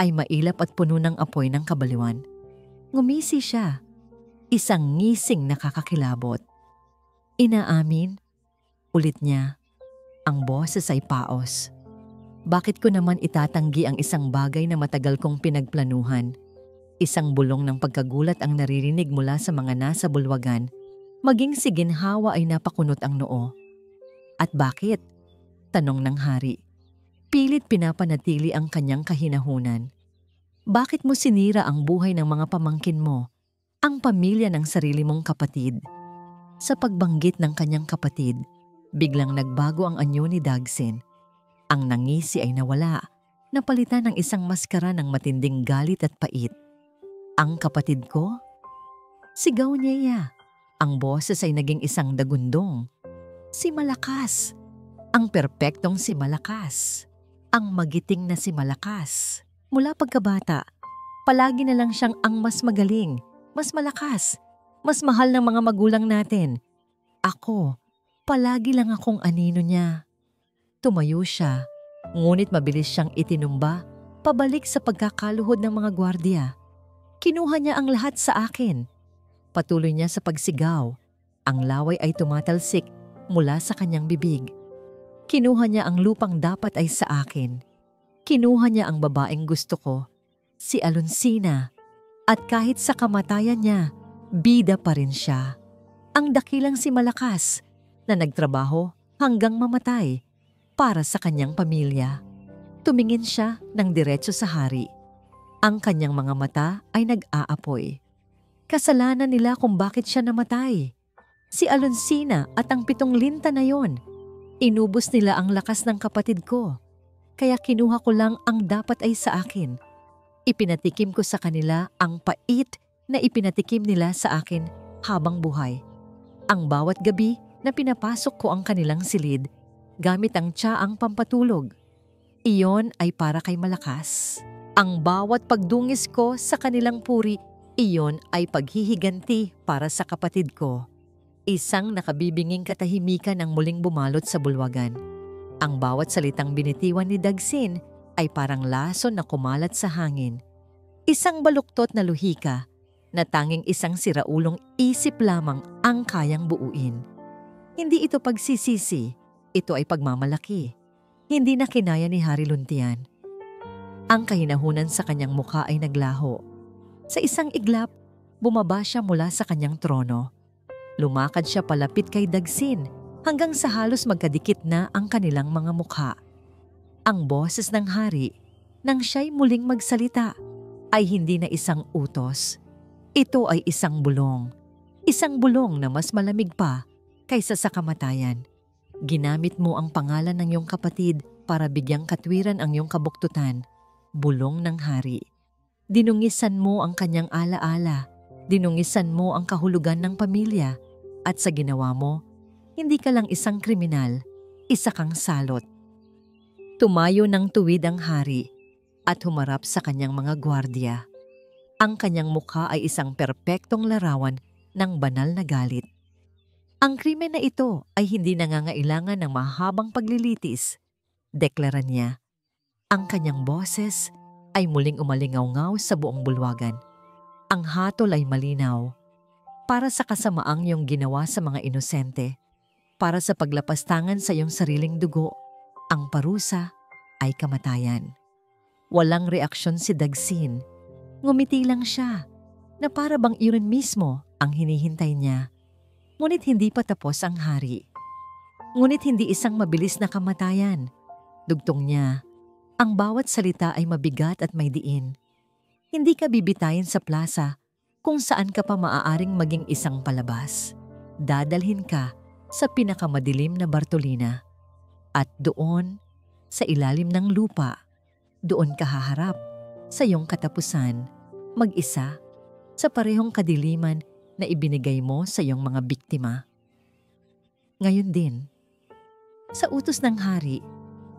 ay mailap at puno ng apoy ng kabaliwan. Ngumisi siya, isang ngising nakakakilabot. Inaamin, ulit niya, ang boses ay paos. Bakit ko naman itatanggi ang isang bagay na matagal kong pinagplanuhan? Isang bulong ng pagkagulat ang naririnig mula sa mga nasa bulwagan, maging si ginhawa ay napakunot ang noo. At bakit? Tanong ng hari. Pilit pinapanatili ang kanyang kahinahunan. Bakit mo sinira ang buhay ng mga pamangkin mo, ang pamilya ng sarili mong kapatid? Sa pagbanggit ng kanyang kapatid, biglang nagbago ang anyo ni Dagsin. Ang nangisi ay nawala, napalitan ng isang maskara ng matinding galit at pait. Ang kapatid ko? Sigaw niya. Ang boses ay naging isang dagundong. Si Malakas. Ang perpektong si Malakas. Ang magiting na si Malakas. Mula pagkabata, palagi na lang siyang ang mas magaling, mas malakas, mas mahal ng mga magulang natin. Ako, palagi lang akong anino niya. Tumayo siya, ngunit mabilis siyang itinumba pabalik sa pagkakaluhod ng mga gwardiya. Kinuha niya ang lahat sa akin. Patuloy niya sa pagsigaw. Ang laway ay tumatalsik mula sa kanyang bibig. Kinuha niya ang lupang dapat ay sa akin. Kinuha niya ang babaeng gusto ko, si Alonsina. At kahit sa kamatayan niya, bida pa rin siya. Ang dakilang si Malakas na nagtrabaho hanggang mamatay para sa kanyang pamilya. Tumingin siya ng diretso sa hari. Ang kanyang mga mata ay nag-aapoy. Kasalanan nila kung bakit siya namatay. Si Alonsina at ang 7 linta na yon. Inubos nila ang lakas ng kapatid ko. Kaya kinuha ko lang ang dapat ay sa akin. Ipinatikim ko sa kanila ang pait na ipinatikim nila sa akin habang buhay. Ang bawat gabi na pinapasok ko ang kanilang silid gamit ang tsaang pampatulog. Iyon ay para kay Malakas. Ang bawat pagdungis ko sa kanilang puri, iyon ay paghihiganti para sa kapatid ko. Isang nakabibinging katahimikan ang muling bumalot sa bulwagan. Ang bawat salitang binitiwan ni Dagsin ay parang lason na kumalat sa hangin. Isang baluktot na luhika na tanging isang siraulong isip lamang ang kayang buuin. Hindi ito pagsisisi, ito ay pagmamalaki. Hindi na kinaya ni Hari Luntian. Ang kahinahunan sa kanyang mukha ay naglaho. Sa isang iglap, bumaba siya mula sa kanyang trono. Lumakad siya palapit kay Dagsin hanggang sa halos magkadikit na ang kanilang mga mukha. Ang boses ng hari, nang siya'y muling magsalita, ay hindi na isang utos. Ito ay isang bulong. Isang bulong na mas malamig pa kaysa sa kamatayan. Ginamit mo ang pangalan ng iyong kapatid para bigyang katwiran ang iyong kabuktutan. Bulong ng hari. Dinungisan mo ang kanyang alaala. Dinungisan mo ang kahulugan ng pamilya. At sa ginawa mo, hindi ka lang isang kriminal, isa kang salot. Tumayo ng tuwid ang hari at humarap sa kanyang mga gwardiya. Ang kanyang mukha ay isang perpektong larawan ng banal na galit. Ang krimen na ito ay hindi nangangailangan ng mahabang paglilitis, deklara niya. Ang kanyang boses ay muling umalingaw-ngaw sa buong bulwagan. Ang hatol ay malinaw. Para sa kasamaang iyong ginawa sa mga inosente, para sa paglapastangan sa iyong sariling dugo, ang parusa ay kamatayan. Walang reaksyon si Dagsin. Ngumiti lang siya na para bang iyon mismo ang hinihintay niya. Ngunit hindi pa tapos ang hari. Ngunit hindi isang mabilis na kamatayan. Dugtong niya, ang bawat salita ay mabigat at may diin. Hindi ka bibitayin sa plaza kung saan ka pa maaaring maging isang palabas. Dadalhin ka sa pinakamadilim na Bartolina. At doon, sa ilalim ng lupa, doon ka haharap sa iyong katapusan, mag-isa, sa parehong kadiliman na ibinigay mo sa iyong mga biktima. Ngayon din, Sa utos ng hari,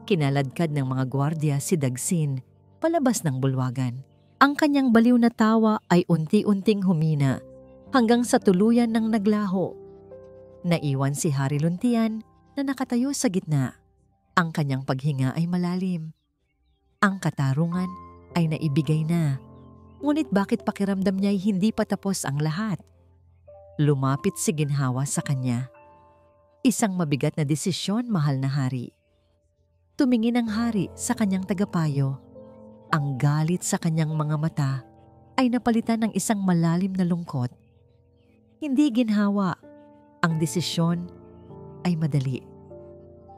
kinaladkad ng mga gwardiya si Dagsin palabas ng bulwagan. Ang kanyang baliw na tawa ay unti-unting humina hanggang sa tuluyan ng naglaho. Naiwan si Hari Luntian na nakatayo sa gitna. Ang kanyang paghinga ay malalim. Ang katarungan ay naibigay na. Ngunit bakit pakiramdam niya ay hindi pa tapos ang lahat? Lumapit si ginhawa sa kanya. Isang mabigat na desisyon, mahal na hari. Tumingin ang hari sa kanyang tagapayo. Ang galit sa kanyang mga mata ay napalitan ng isang malalim na lungkot. Hindi ginhawa. Ang desisyon ay madali.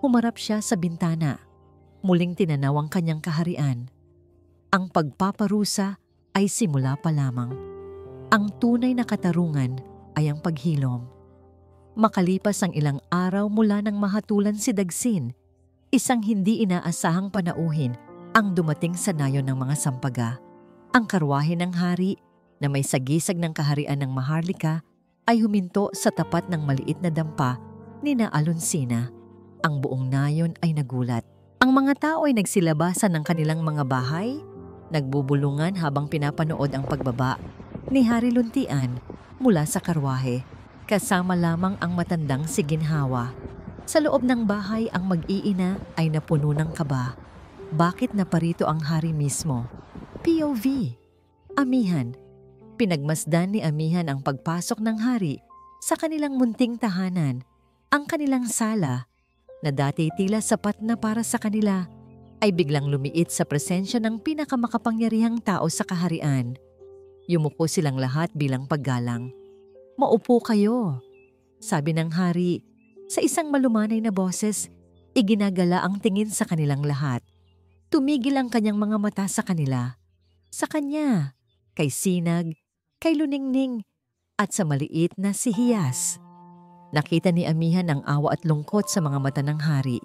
Humarap siya sa bintana. Muling tinanaw ang kanyang kaharian. Ang pagpaparusa ay simula pa lamang. Ang tunay na katarungan ay ang paghilom. Makalipas ang ilang araw mula nang mahatulan si Dagsin, isang hindi inaasahang panauhin ang dumating sa nayon ng mga sampaga. Ang karwahe ng hari na may sagisag ng kaharian ng Maharlika ay huminto sa tapat ng maliit na dampa ni na Alonsina. Ang buong nayon ay nagulat. Ang mga tao ay nagsilabasan ng kanilang mga bahay, nagbubulungan habang pinapanood ang pagbaba ni Hari Luntian mula sa karwahe, kasama lamang ang matandang si Ginhawa. Sa loob ng bahay, ang mag-iina ay napuno ng kaba. Bakit naparito ang hari mismo? POV. Amihan. Pinagmasdan ni Amihan ang pagpasok ng hari sa kanilang munting tahanan. Ang kanilang sala, na dati tila sapat na para sa kanila, ay biglang lumiit sa presensya ng pinakamakapangyarihang tao sa kaharian. Yumuko silang lahat bilang paggalang. "Maupo kayo," sabi ng hari. Sa isang malumanay na boses, iginagala ang tingin sa kanilang lahat. Tumigil ang kanyang mga mata sa kanila. Sa kanya, kay Sinag, kay Luningning, at sa maliit na si Hiyas. Nakita ni Amihan ang awa at lungkot sa mga mata ng hari.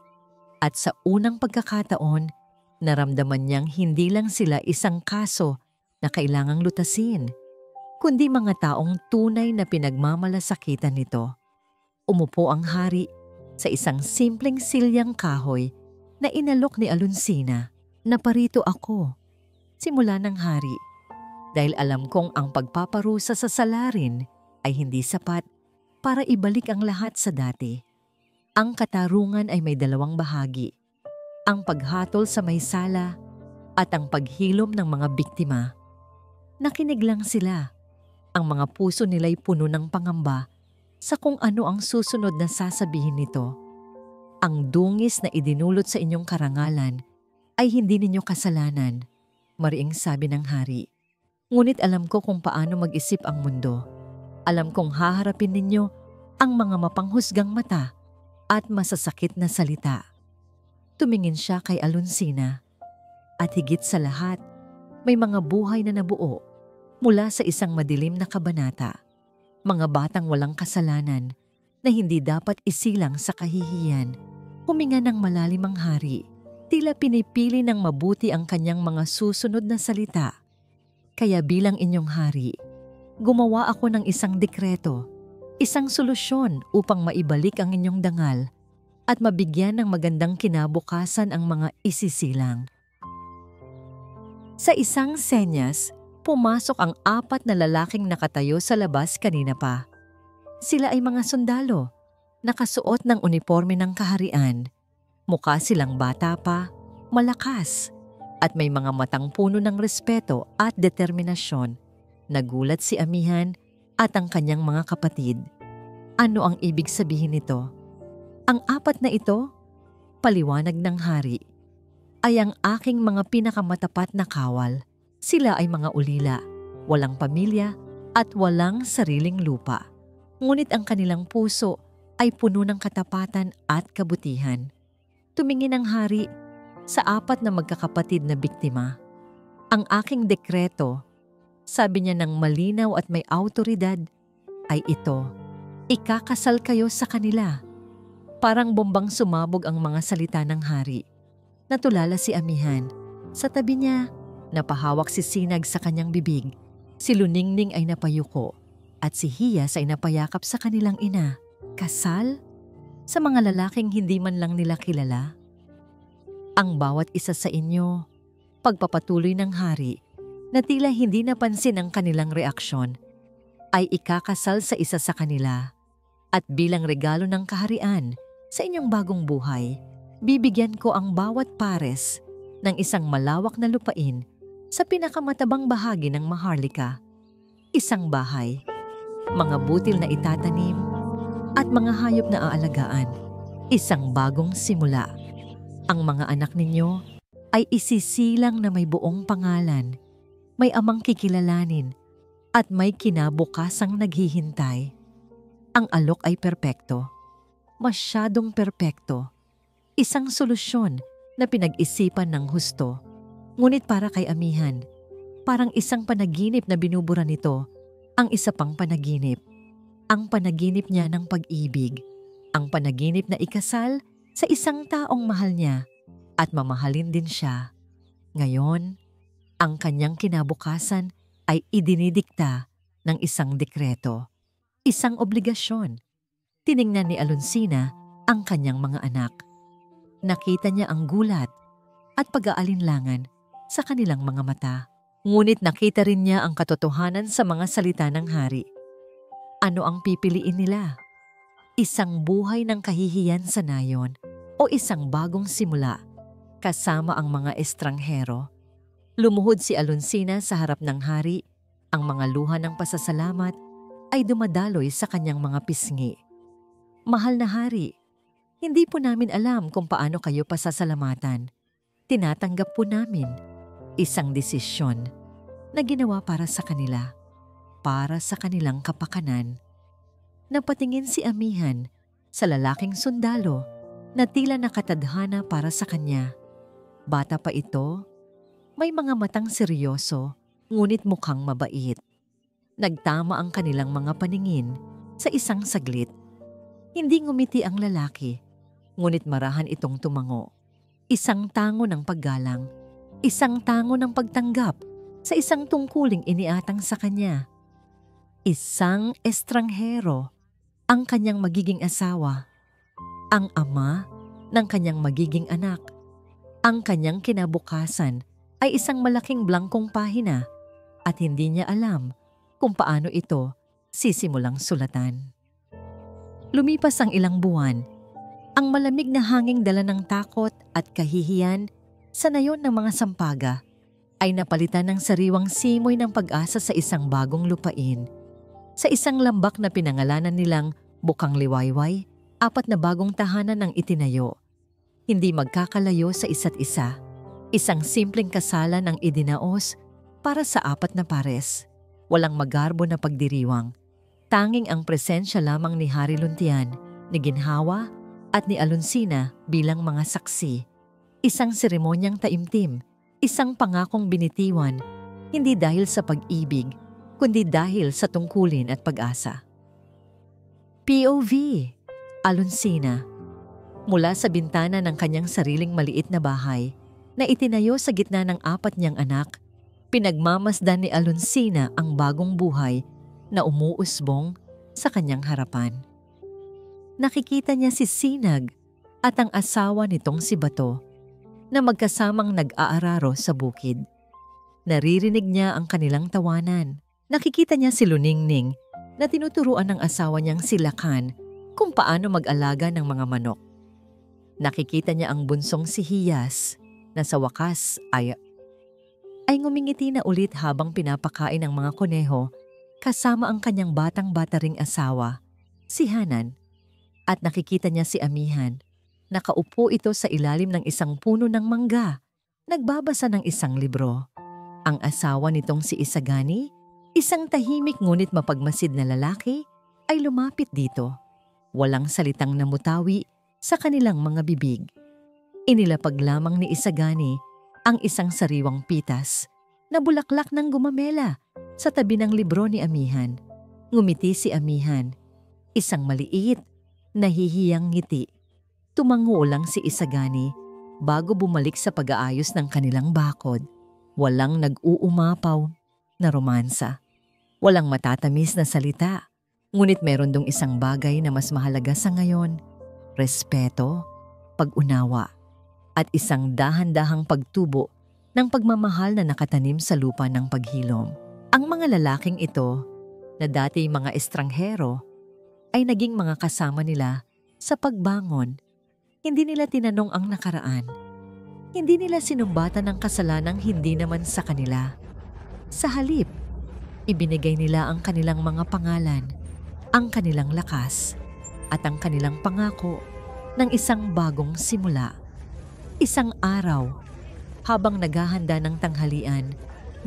At sa unang pagkakataon, naramdaman niyang hindi lang sila isang kaso na kailangang lutasin, kundi mga taong tunay na pinagmamalasakitan nito. Umupo ang hari sa isang simpleng silyang kahoy na inalok ni Alonsina. "Naparito ako," simula ng hari, "dahil alam kong ang pagpaparusa sa salarin ay hindi sapat para ibalik ang lahat sa dati. Ang katarungan ay may dalawang bahagi, ang paghatol sa may sala at ang paghilom ng mga biktima." Nakinig lang sila. Ang mga puso nila'y puno ng pangamba sa kung ano ang susunod na sasabihin nito. "Ang dungis na idinulot sa inyong karangalan ay hindi ninyo kasalanan," mariing sabi ng hari. "Ngunit alam ko kung paano mag-isip ang mundo. Alam kong haharapin ninyo ang mga mapanghusgang mata at masasakit na salita." Tumingin siya kay Alonsina. At higit sa lahat, may mga buhay na nabuo mula sa isang madilim na kabanata. Mga batang walang kasalanan na hindi dapat isilang sa kahihiyan. Huminga ng malalim ang hari. Tila pinipili ng mabuti ang kanyang mga susunod na salita. "Kaya bilang inyong hari, gumawa ako ng isang dekreto, isang solusyon upang maibalik ang inyong dangal at mabigyan ng magandang kinabukasan ang mga isisilang." Sa isang senyas, pumasok ang 4 na lalaking nakatayo sa labas kanina pa. Sila ay mga sundalo, nakasuot ng uniforme ng kaharian. Mukha silang bata pa, malakas, at may mga matang puno ng respeto at determinasyon. Nagulat si Amihan at ang kanyang mga kapatid. Ano ang ibig sabihin nito? Ang 4 na ito, paliwanag ng hari, ay ang aking mga pinakamatapat na kawal. Sila ay mga ulila, walang pamilya at walang sariling lupa. Ngunit ang kanilang puso ay puno ng katapatan at kabutihan. Tumingin ang hari sa 4 na magkakapatid na biktima. "Ang aking dekreto," sabi niya ng malinaw at may awtoridad, "ay ito. Ikakasal kayo sa kanila." Parang bombang sumabog ang mga salita ng hari. Natulala si Amihan. Sa tabi niya, napahawak si Sinag sa kanyang bibig. Si Luningning ay napayuko at si Hiyas ay napayakap sa kanilang ina. "Kasal?" sa mga lalaking hindi man lang nila kilala? Ang bawat isa sa inyo, pagpapatuloy ng hari na tila hindi napansin ang kanilang reaksyon, ay ikakasal sa isa sa kanila at bilang regalo ng kaharian sa inyong bagong buhay, bibigyan ko ang bawat pares ng isang malawak na lupain sa pinakamatabang bahagi ng Maharlika, isang bahay, mga butil na itatanim at mga hayop na aalagaan, isang bagong simula. Ang mga anak ninyo ay isisilang na may buong pangalan, may amang kikilalanin at may kinabukasang naghihintay. Ang alok ay perpekto, masyadong perpekto, isang solusyon na pinag-isipan ng husto. Ngunit para kay Amihan, parang isang panaginip na binubura nito ang isa pang panaginip. Ang panaginip niya ng pag-ibig, ang panaginip na ikasal sa isang taong mahal niya at mamahalin din siya. Ngayon, ang kanyang kinabukasan ay idinidikta ng isang dekreto, isang obligasyon. Tiningnan ni Alonsina ang kanyang mga anak. Nakita niya ang gulat at pag-aalinlangan sa kanilang mga mata. Ngunit nakita rin niya ang katotohanan sa mga salita ng hari. Ano ang pipiliin nila? Isang buhay ng kahihiyan sa nayon o isang bagong simula kasama ang mga estranghero? Lumuhod si Alonsina sa harap ng hari. Ang mga luha ng pasasalamat ay dumadaloy sa kanyang mga pisngi. Mahal na hari, hindi po namin alam kung paano kayo pasasalamatan. Tinatanggap po namin isang desisyon na ginawa para sa kanila, para sa kanilang kapakanan. Napatingin si Amihan sa lalaking sundalo na tila nakatadhana para sa kanya. Bata pa ito, may mga matang seryoso, ngunit mukhang mabait. Nagtama ang kanilang mga paningin sa isang saglit. Hindi ngumiti ang lalaki, ngunit marahan itong tumango. Isang tango ng paggalang, isang tango ng pagtanggap sa isang tungkuling iniatang sa kanya. Isang estranghero, ang kanyang magiging asawa, ang ama ng kanyang magiging anak. Ang kanyang kinabukasan ay isang malaking blangkong pahina at hindi niya alam kung paano ito sisimulang sulatan. Lumipas ang ilang buwan. Ang malamig na hanging dala ng takot at kahihiyan sa nayon ng mga sampaga ay napalitan ng sariwang simoy ng pag-asa sa isang bagong lupain. Sa isang lambak na pinangalanan nilang Bukang Liwayway, 4 na bagong tahanan ang itinayo. Hindi magkakalayo sa isa't isa. Isang simpleng kasalan ang idinaos para sa 4 na pares. Walang magarbo na pagdiriwang. Tanging ang presensya lamang ni Hari Luntian, ni Ginhawa at ni Alonsina bilang mga saksi. Isang seremonyang taimtim, isang pangakong binitiwan, hindi dahil sa pag-ibig, kundi dahil sa tungkulin at pag-asa. POV, Alonsina. Mula sa bintana ng kanyang sariling maliit na bahay na itinayo sa gitna ng 4 niyang anak, pinagmamasdan ni Alonsina ang bagong buhay na umuusbong sa kanyang harapan. Nakikita niya si Sinag at ang asawa nitong si Bato na magkasamang nag-aararo sa bukid. Naririnig niya ang kanilang tawanan. Nakikita niya si Luningning na tinuturuan ng asawa niyang si Lakan kung paano mag-alaga ng mga manok. Nakikita niya ang bunsong si Hiyas na sa wakas ay ngumingiti na ulit habang pinapakain ang mga kuneho kasama ang kanyang batang-bata ring asawa, si Hanan. At nakikita niya si Amihan. Nakaupo ito sa ilalim ng isang puno ng mangga, nagbabasa ng isang libro. Ang asawa nitong si Isagani, isang tahimik ngunit mapagmasid na lalaki, ay lumapit dito. Walang salitang namutawi sa kanilang mga bibig. Inilapag lamang ni Isagani ang isang sariwang pitas na bulaklak ng gumamela sa tabi ng libro ni Amihan. Ngumiti si Amihan, isang maliit, nahihiyang ngiti. Tumango lang si Isagani bago bumalik sa pag-aayos ng kanilang bakod. Walang nag-uumapaw na romansa. Walang matatamis na salita. Ngunit meron dong isang bagay na mas mahalaga sa ngayon. respeto, pag-unawa, at isang dahan-dahang pagtubo ng pagmamahal na nakatanim sa lupa ng paghilom. Ang mga lalaking ito, na dati mga estranghero, ay naging mga kasama nila sa pagbangon. Hindi nila tinanong ang nakaraan. Hindi nila sinumbatan ng kasalanang hindi naman sa kanila. Sa halip, ibinigay nila ang kanilang mga pangalan, ang kanilang lakas, at ang kanilang pangako ng isang bagong simula. Isang araw, habang naghahanda ng tanghalian,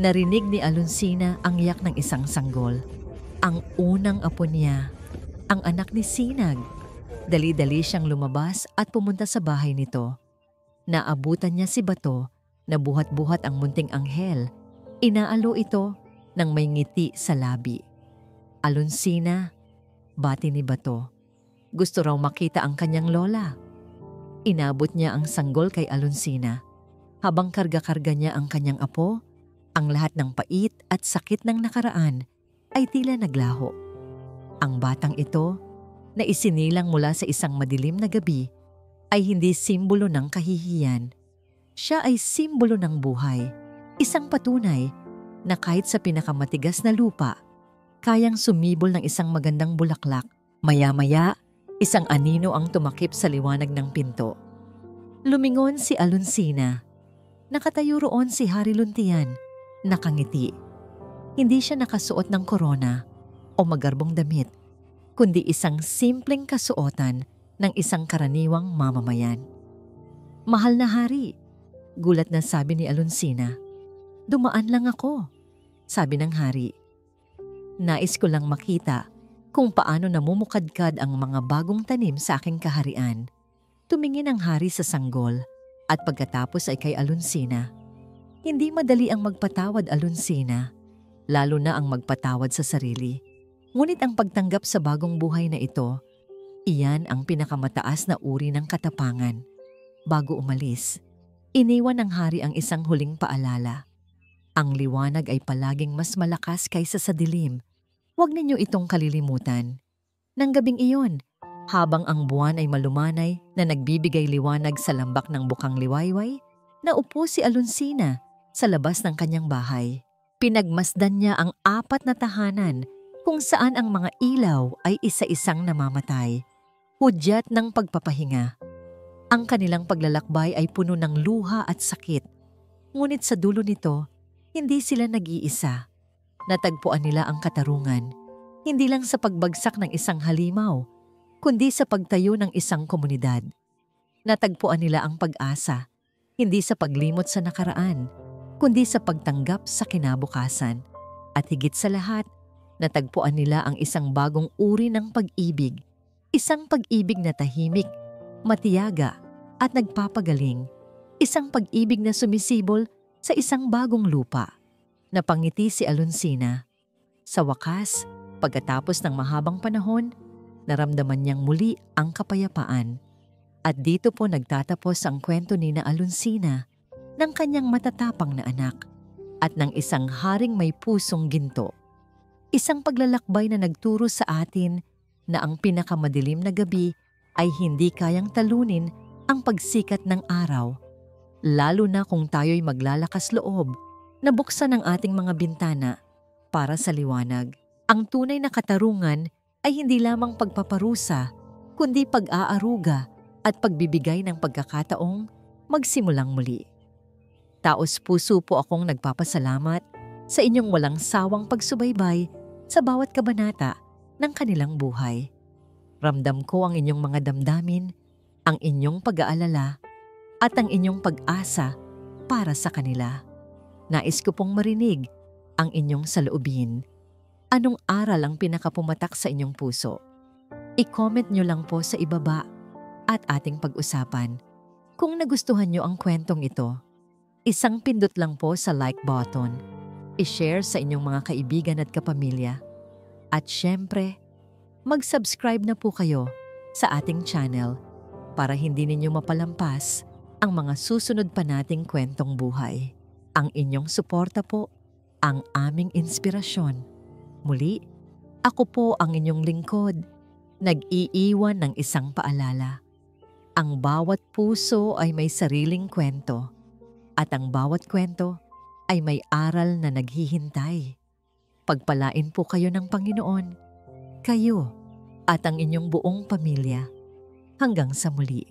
narinig ni Alonsina ang iyak ng isang sanggol. Ang unang apo niya, ang anak ni Sinag. Dali-dali siyang lumabas at pumunta sa bahay nito. Naabutan niya si Bato na buhat-buhat ang munting anghel. Inaalo ito ng may ngiti sa labi. Alonsina, bati ni Bato. Gusto raw makita ang kanyang lola. Inabot niya ang sanggol kay Alonsina. Habang karga-karga niya ang kanyang apo, ang lahat ng pait at sakit ng nakaraan ay tila naglaho. Ang batang ito, na isinilang mula sa isang madilim na gabi, ay hindi simbolo ng kahihiyan. Siya ay simbolo ng buhay, isang patunay na kahit sa pinakamatigas na lupa, kayang sumibol ng isang magandang bulaklak. Maya-maya, isang anino ang tumakip sa liwanag ng pinto. Lumingon si Alonsina. Nakatayo roon si Hari Luntian, nakangiti. Hindi siya nakasuot ng korona o magarbong damit, kundi isang simpleng kasuotan ng isang karaniwang mamamayan. Mahal na hari, gulat na sabi ni Alonsina. Dumaan lang ako, sabi ng hari. Nais ko lang makita kung paano namumukadkad ang mga bagong tanim sa aking kaharian. Tumingin ang hari sa sanggol at pagkatapos ay kay Alonsina. Hindi madali ang magpatawad, Alonsina, lalo na ang magpatawad sa sarili. Ngunit ang pagtanggap sa bagong buhay na ito, iyan ang pinakamataas na uri ng katapangan. Bago umalis, iniwan ng hari ang isang huling paalala. Ang liwanag ay palaging mas malakas kaysa sa dilim. Huwag ninyo itong kalilimutan. Nang gabing iyon, habang ang buwan ay malumanay na nagbibigay liwanag sa lambak ng bukang liwayway, naupo si Alonsina sa labas ng kanyang bahay. Pinagmasdan niya ang 4 na tahanan kung saan ang mga ilaw ay isa-isang namamatay. Hudyat ng pagpapahinga. Ang kanilang paglalakbay ay puno ng luha at sakit. Ngunit sa dulo nito, hindi sila nag-iisa. Natagpuan nila ang katarungan, hindi lang sa pagbagsak ng isang halimaw, kundi sa pagtayo ng isang komunidad. Natagpuan nila ang pag-asa, hindi sa paglimot sa nakaraan, kundi sa pagtanggap sa kinabukasan. At higit sa lahat, natagpuan nila ang isang bagong uri ng pag-ibig, isang pag-ibig na tahimik, matiyaga at nagpapagaling, isang pag-ibig na sumisibol sa isang bagong lupa. Napangiti si Alonsina. Sa wakas, pagkatapos ng mahabang panahon, naramdaman niyang muli ang kapayapaan. At dito po nagtatapos ang kwento ni na Alonsina ng kanyang matatapang na anak at ng isang haring may pusong ginto. Isang paglalakbay na nagturo sa atin na ang pinakamadilim na gabi ay hindi kayang talunin ang pagsikat ng araw, lalo na kung tayo'y maglalakas loob na buksan ang ating mga bintana para sa liwanag. Ang tunay na katarungan ay hindi lamang pagpaparusa, kundi pag-aaruga at pagbibigay ng pagkakataong magsimulang muli. Taos-puso po akong nagpapasalamat sa inyong walang sawang pagsubaybay sa bawat kabanata ng kanilang buhay. Ramdam ko ang inyong mga damdamin, ang inyong pag-aalala, at ang inyong pag-asa para sa kanila. Nais ko pong marinig ang inyong saloobin. Anong aral ang pinakapumatak sa inyong puso? I-comment nyo lang po sa ibaba at ating pag-usapan. Kung nagustuhan nyo ang kwentong ito, isang pindot lang po sa like button. I-share sa inyong mga kaibigan at kapamilya. At syempre, mag-subscribe na po kayo sa ating channel para hindi ninyo mapalampas ang mga susunod pa nating kwentong buhay. Ang inyong suporta po, ang aming inspirasyon. Muli, ako po ang inyong lingkod, nag-iiwan ng isang paalala. Ang bawat puso ay may sariling kwento at ang bawat kwento ay may aral na naghihintay. Pagpalain po kayo ng Panginoon, kayo at ang inyong buong pamilya. Hanggang sa muli.